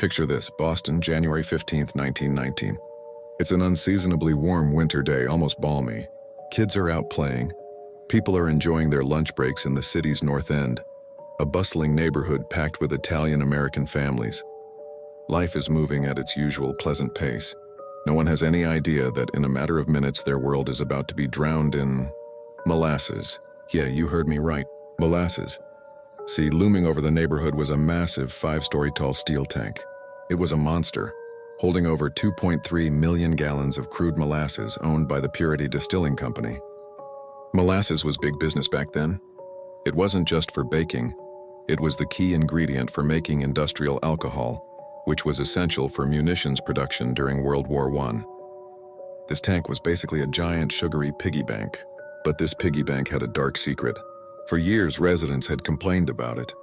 Picture this, Boston, January 15th, 1919. It's an unseasonably warm winter day, almost balmy. Kids are out playing. People are enjoying their lunch breaks in the city's North End, a bustling neighborhood packed with Italian-American families. Life is moving at its usual pleasant pace. No one has any idea that in a matter of minutes their world is about to be drowned in molasses. Yeah, you heard me right, molasses. See, looming over the neighborhood was a massive 5-story tall steel tank. It was a monster, holding over 2.3 million gallons of crude molasses owned by the Purity Distilling Company. Molasses was big business back then. It wasn't just for baking. It was the key ingredient for making industrial alcohol, which was essential for munitions production during World War I. This tank was basically a giant sugary piggy bank, but this piggy bank had a dark secret. For years, residents had complained about it.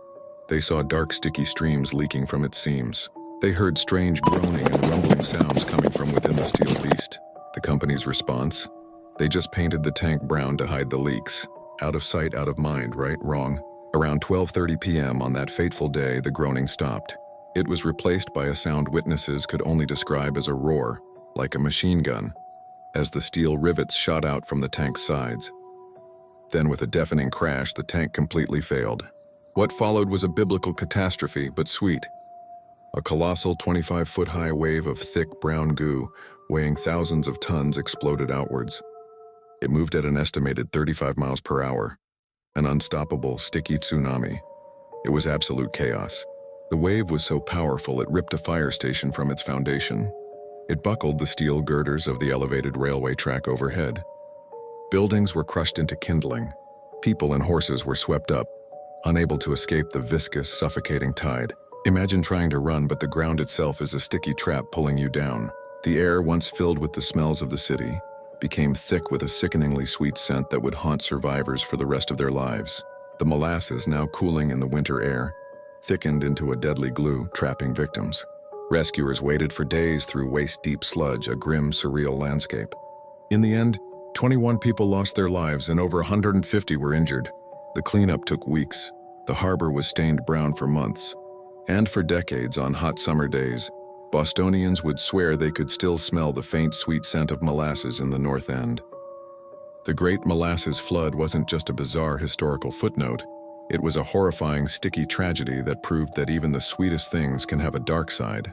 They saw dark, sticky streams leaking from its seams. They heard strange groaning and rumbling sounds coming from within the steel beast. The company's response? They just painted the tank brown to hide the leaks. Out of sight, out of mind, right? Wrong. Around 12:30 p.m. on that fateful day, the groaning stopped. It was replaced by a sound witnesses could only describe as a roar, like a machine gun, as the steel rivets shot out from the tank's sides. Then with a deafening crash, the tank completely failed. What followed was a biblical catastrophe, but sweet. A colossal 25-foot-high wave of thick brown goo, weighing thousands of tons, exploded outwards. It moved at an estimated 35 miles per hour, an unstoppable, sticky tsunami. It was absolute chaos. The wave was so powerful it ripped a fire station from its foundation. It buckled the steel girders of the elevated railway track overhead. Buildings were crushed into kindling. People and horses were swept up, unable to escape the viscous, suffocating tide. Imagine trying to run, but the ground itself is a sticky trap pulling you down. The air, once filled with the smells of the city, became thick with a sickeningly sweet scent that would haunt survivors for the rest of their lives. The molasses, now cooling in the winter air, thickened into a deadly glue, trapping victims. Rescuers waited for days through waist-deep sludge, a grim, surreal landscape. In the end, 21 people lost their lives and over 150 were injured. The cleanup took weeks. The harbor was stained brown for months. And for decades, on hot summer days, Bostonians would swear they could still smell the faint, sweet scent of molasses in the North End. The Great Molasses Flood wasn't just a bizarre historical footnote. It was a horrifying, sticky tragedy that proved that even the sweetest things can have a dark side.